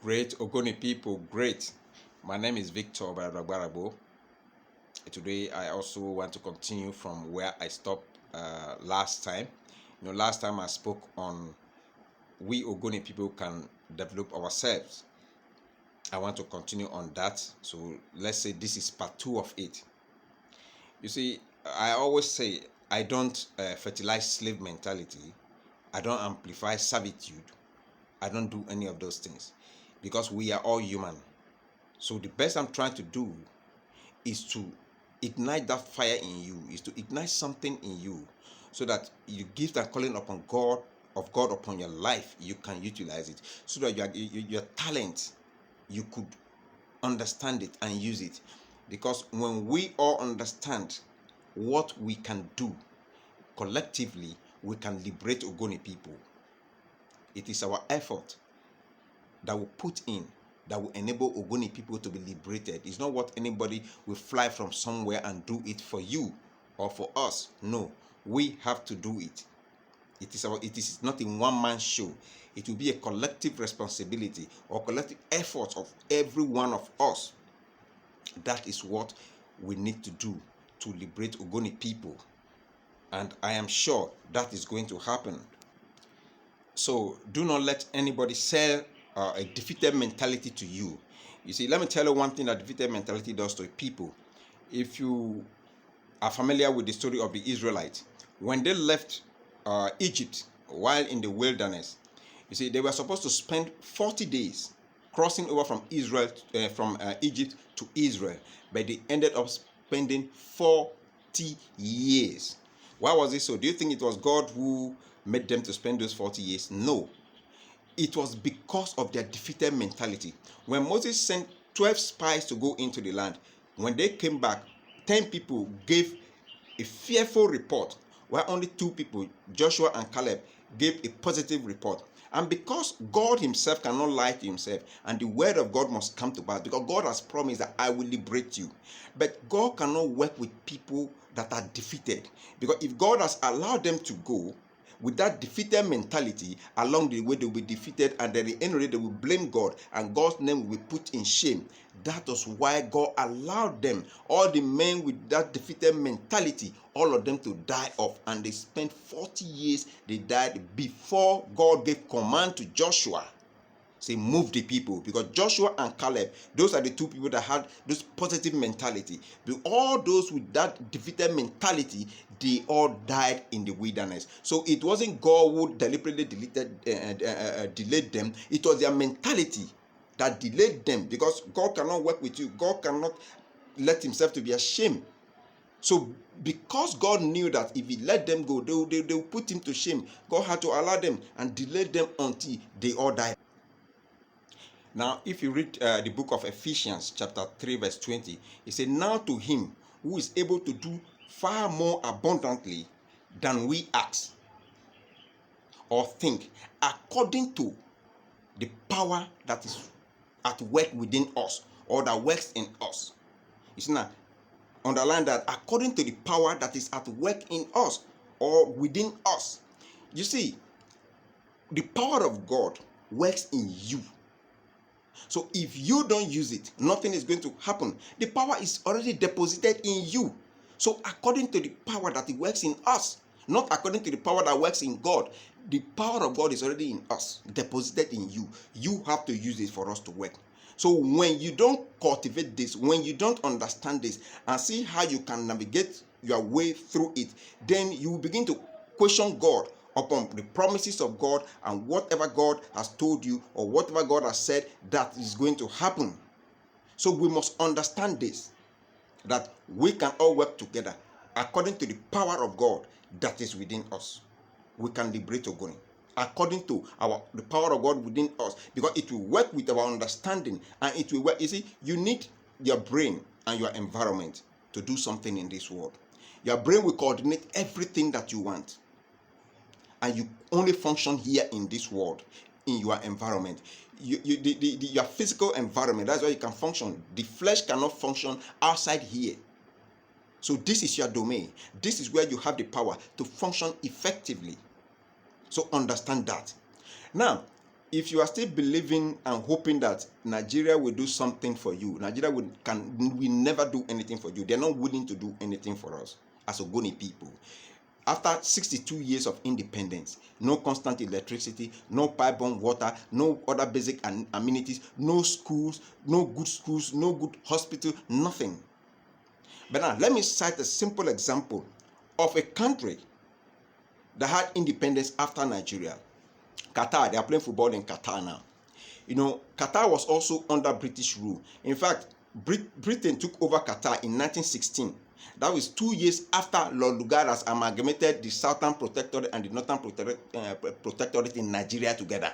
Great Ogoni people, great. My name is Victor Baragbarabo. Today I also want to continue from where I stopped last time. Last time I spoke on we Ogoni people can develop ourselves. I want to continue on that. So let's say this is part 2 of it. You see, I always say I don't fertilize slave mentality. I don't amplify servitude. I don't do any of those things because we are all human. So the best I'm trying to do is to ignite that fire in you, is to ignite something in you, so that you give that calling upon God of God upon your life, you can utilize it, so that your talent, you could understand it and use it. Because when we all understand what we can do collectively, we can liberate Ogoni people. It is our effort that we put in that will enable Ogoni people to be liberated. It's not what anybody will fly from somewhere and do it for you or for us. No, we have to do it. It is not a one-man show. It will be a collective responsibility or collective effort of every one of us. That is what we need to do to liberate Ogoni people. And I am sure that is going to happen. So do not let anybody sell a defeated mentality to you. You see, let me tell you one thing that defeated mentality does to people. If you are familiar with the story of the Israelites, when they left Egypt while in the wilderness, you see, they were supposed to spend 40 days crossing over from Egypt to Israel, but they ended up spending 40 years. Why was it so? Do you think it was God who made them to spend those 40 years? No. It was because of their defeated mentality. When Moses sent 12 spies to go into the land, when they came back, 10 people gave a fearful report, while only 2 people, Joshua and Caleb, gave a positive report. And because God himself cannot lie to himself, and the word of God must come to pass, because God has promised that I will liberate you. But God cannot work with people that are defeated, because if God has allowed them to go with that defeated mentality, along the way they will be defeated, and at the end of the day they will blame God, and God's name will be put in shame. That was why God allowed them, all the men with that defeated mentality, all of them to die off, and they spent 40 years. They died before God gave command to Joshua, say move the people, because Joshua and Caleb, those are the 2 people that had this positive mentality. But all those with that defeated mentality, they all died in the wilderness. So it wasn't God who deliberately delayed them. It was their mentality that delayed them, because God cannot work with you. God cannot let himself to be ashamed. So because God knew that if he let them go, they will put him to shame, God had to allow them and delay them until they all died. Now, if you read the book of Ephesians, chapter 3, verse 20, it says, now to him who is able to do far more abundantly than we ask or think, according to the power that is at work within us, or that works in us. You see now, underline that, according to the power that is at work in us or within us. You see, the power of God works in you. So if you don't use it, nothing is going to happen. The power is already deposited in you. So according to the power that it works in us, not according to the power that works in God, the power of God is already in us, deposited in you. You have to use it for us to work. So when you don't cultivate this, when you don't understand this and see how you can navigate your way through it, then you will begin to question God upon the promises of God and whatever God has told you or whatever God has said that is going to happen. So we must understand this, that we can all work together according to the power of God that is within us. We can liberate Ogoni according to the power of God within us, because it will work with our understanding, and it will work. You see, you need your brain and your environment to do something in this world. Your brain will coordinate everything that you want, and you only function here in this world, in your environment. Your physical environment, that's why you can function. The flesh cannot function outside here. So this is your domain. This is where you have the power to function effectively. So understand that. Now, if you are still believing and hoping that Nigeria will do something for you, Nigeria will never do anything for you. They're not willing to do anything for us as Ogoni people. After 62 years of independence, no constant electricity, no pipe-borne water, no other basic amenities, no schools, no good hospital, nothing. But now, let me cite a simple example of a country that had independence after Nigeria. Qatar, they are playing football in Qatar now. You know, Qatar was also under British rule. In fact, Britain took over Qatar in 1916. That was 2 years after Lord Lugard amalgamated the Southern Protectorate and the Northern Protectorate in Nigeria together.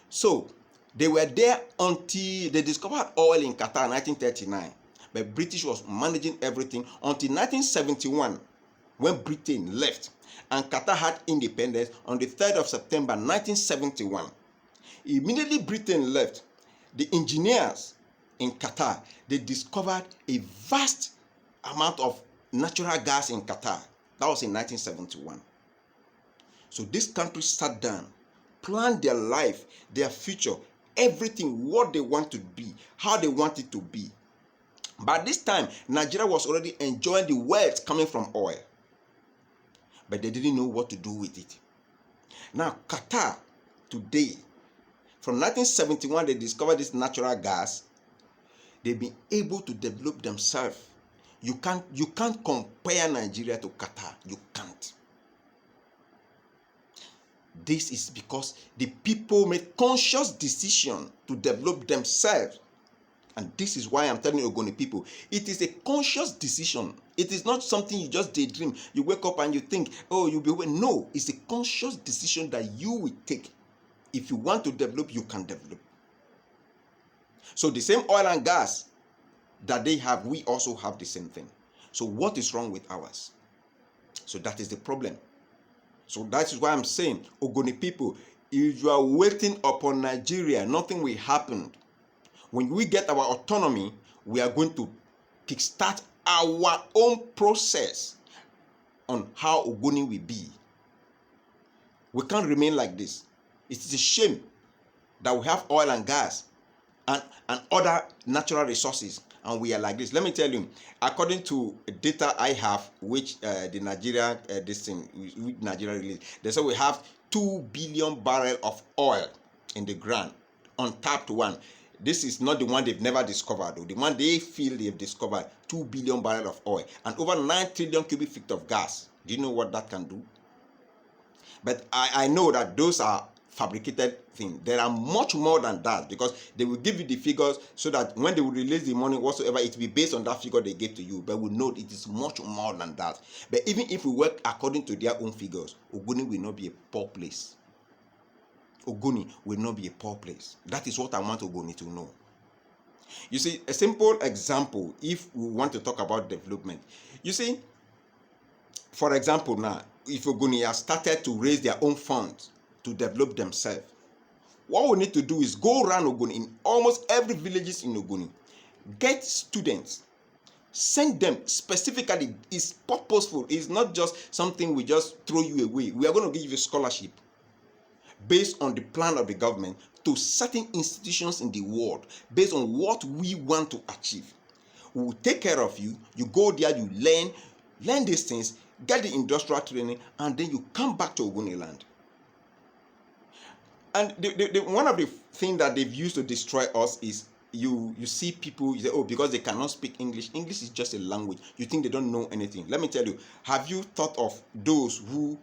So, they were there until they discovered oil in Qatar in 1939. But British was managing everything until 1971, when Britain left. And Qatar had independence on the 3rd of September 1971. Immediately Britain left, the engineers in Qatar, they discovered a vast amount of natural gas in Qatar. That was in 1971. So this country sat down, planned their life, their future, everything, what they want to be, how they want it to be. By this time, Nigeria was already enjoying the wealth coming from oil. But they didn't know what to do with it. Now, Qatar, today, from 1971, they discovered this natural gas. They've been able to develop themselves. You can't compare Nigeria to Qatar. You can't. This is because the people made conscious decision to develop themselves. And this is why I'm telling you, Ogoni people, it is a conscious decision. It is not something you just daydream. You wake up and you think, oh, you'll be away. No, it's a conscious decision that you will take. If you want to develop, you can develop. So the same oil and gas that they have, we also have the same thing. So what is wrong with ours? So that is the problem. So that is why I'm saying, Ogoni people, if you are waiting upon Nigeria, nothing will happen. When we get our autonomy, we are going to kickstart our own process on how Ogoni will be. We can't remain like this. It is a shame that we have oil and gas and other natural resources, and we are like this. Let me tell you, according to data I have, which the Nigeria Nigeria released, they say we have 2 billion barrels of oil in the ground, untapped one. This is not the one they've never discovered, though. The one they feel they've discovered, 2 billion barrels of oil and over 9 trillion cubic feet of gas. Do you know what that can do? But I know that those are fabricated things. There are much more than that, because they will give you the figures so that when they will release the money whatsoever, it will be based on that figure they gave to you. But we know it is much more than that. But even if we work according to their own figures, Ogoni will not be a poor place. Ogoni will not be a poor place. That is what I want Ogoni to know. You see, a simple example, if we want to talk about development. You see, for example now, if Ogoni has started to raise their own funds to develop themselves, what we need to do is go around Ogoni, in almost every villages in Ogoni, get students, send them specifically. It's purposeful. It's not just something we just throw you away. We are going to give you a scholarship based on the plan of the government to certain institutions in the world, based on what we want to achieve. We will take care of you. You go there, you learn these things, get the industrial training, and then you come back to Ogoni land. And one of the things that they've used to destroy us is you see people, you say, oh, because they cannot speak English. English is just a language. You think they don't know anything. Let me tell you, have you thought of those who,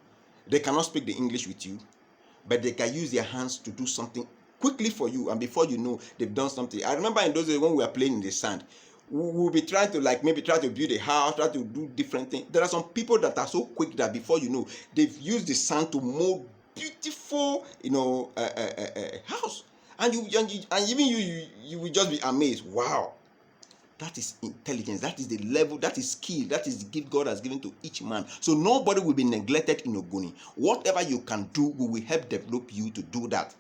they cannot speak the English with you, but they can use their hands to do something quickly for you, and before you know, they've done something. I remember in those days when we were playing in the sand, we'll be trying to try to build a house, try to do different things. There are some people that are so quick that before you know, they've used the sand to mold beautiful, house, and even you will just be amazed. Wow, that is intelligence. That is the level. That is skill. That is the gift God has given to each man. So nobody will be neglected in Ogoni. Whatever you can do, we will help develop you to do that.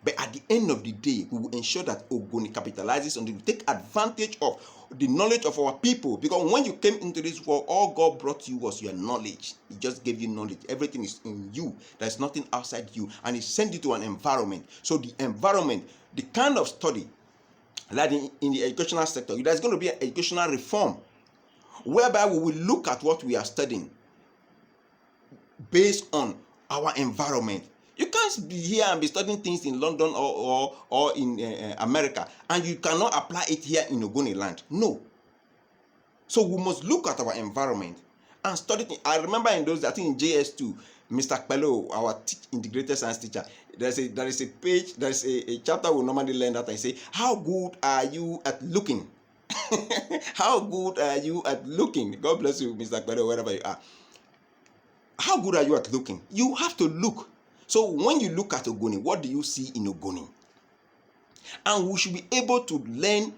But at the end of the day, we will ensure that Ogoni capitalizes on it. We take advantage of the knowledge of our people. Because when you came into this world, all God brought you was your knowledge. He just gave you knowledge. Everything is in you. There's nothing outside you. And He sent you to an environment. So the environment, the kind of study, like in the educational sector, there's going to be an educational reform whereby we will look at what we are studying based on our environment. You can't be here and be studying things in London or in America, and you cannot apply it here in Ogoni land. No. So we must look at our environment and study things. I remember in those, I think in JS2, Mr. Pelo, our integrated science teacher, there is a page, there's a chapter we normally learn that I say, how good are you at looking? How good are you at looking? God bless you, Mr. Pelo, wherever you are. How good are you at looking? You have to look. So when you look at Ogoni, what do you see in Ogoni? And we should be able to learn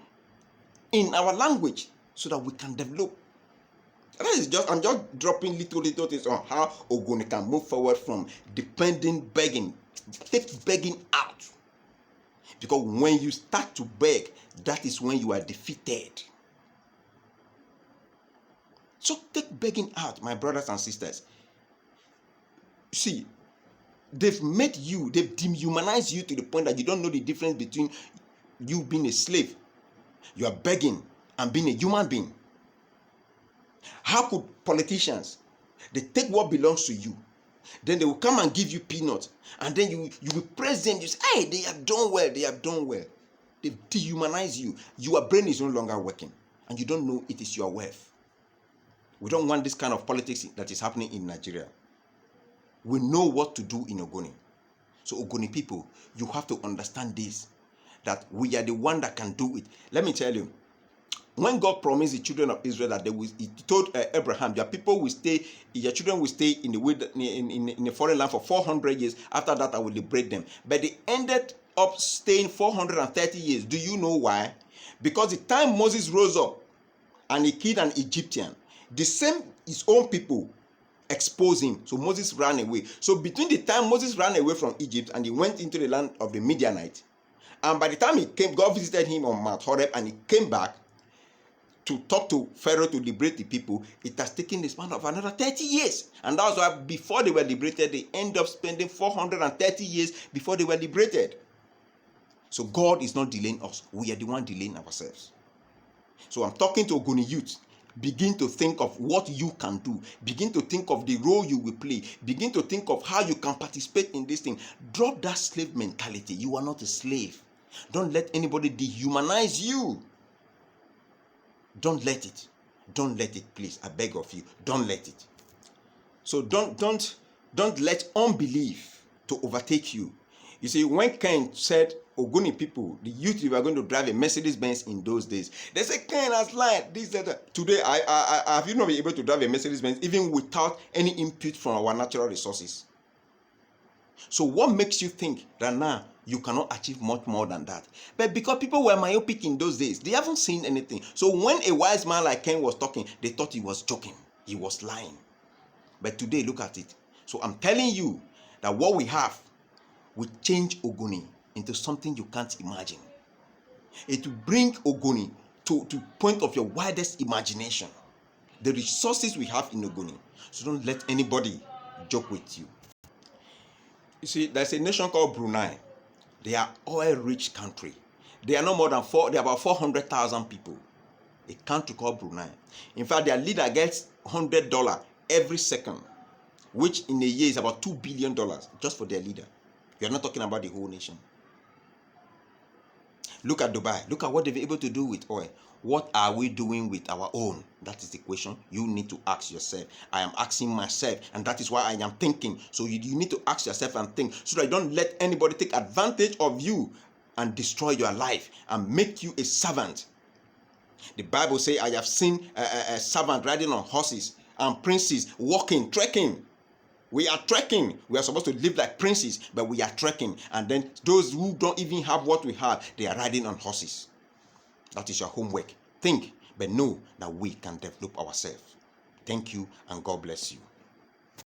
in our language so that we can develop. That is just, I'm just dropping little things on how Ogoni can move forward from depending, begging. Take begging out. Because when you start to beg, that is when you are defeated. So take begging out, my brothers and sisters. See, they've made you, they've dehumanized you to the point that you don't know the difference between you being a slave, you are begging, and being a human being. How could politicians, they take what belongs to you, then they will come and give you peanuts, and then you will praise them, you say, hey, they have done well, they have done well. They've dehumanized you. Your brain is no longer working, and you don't know it is your worth. We don't want this kind of politics that is happening in Nigeria. We know what to do in Ogoni. So Ogoni people, you have to understand this, that we are the one that can do it. Let me tell you, when God promised the children of Israel that He told Abraham, your people will stay, your children will stay in the foreign land for 400 years. After that, I will liberate them. But they ended up staying 430 years. Do you know why? Because the time Moses rose up and he killed an Egyptian, the same his own people exposed him. So Moses ran away. So between the time Moses ran away from Egypt and he went into the land of the Midianites, and by the time he came, God visited him on Mount Horeb, and he came back to talk to Pharaoh to liberate the people, it has taken the span of another 30 years. And that's why before they were liberated, they end up spending 430 years before they were liberated. So God is not delaying us. We are the one delaying ourselves. So I'm talking to Ogoni youth. Begin to think of what you can do. Begin to think of the role you will play. Begin to think of how you can participate in this thing. Drop that slave mentality. You are not a slave. Don't let anybody dehumanize you. Don't let it. Don't let it, please. I beg of you. Don't let it. So don't let unbelief to overtake you. You see, when Ken said, Ogoni people, the youth, were going to drive a Mercedes-Benz in those days, they said, Ken has lied. This, that. Today, I have you not been able to drive a Mercedes-Benz even without any input from our natural resources? So what makes you think that now you cannot achieve much more than that? But because people were myopic in those days, they haven't seen anything. So when a wise man like Ken was talking, they thought he was joking. He was lying. But today, look at it. So I'm telling you that what we have will change Ogoni into something you can't imagine. It will bring Ogoni to point of your widest imagination. The resources we have in Ogoni. So don't let anybody joke with you. You see, there's a nation called Brunei. They are oil-rich country. They are no more than they are about 400,000 people. A country called Brunei. In fact, their leader gets $100 every second, which in a year is about $2 billion just for their leader. You are not talking about the whole nation. Look at Dubai. Look at what they've been able to do with oil. What are we doing with our own? That is the question you need to ask yourself. I am asking myself, and that is why I am thinking. So you need to ask yourself and think, so that you don't let anybody take advantage of you and destroy your life and make you a servant. The Bible says, I have seen a servant riding on horses and princes walking, trekking. We are trekking. We are supposed to live like princes, but we are trekking. And then those who don't even have what we have, they are riding on horses. That is your homework. Think, but know that we can develop ourselves. Thank you, and God bless you.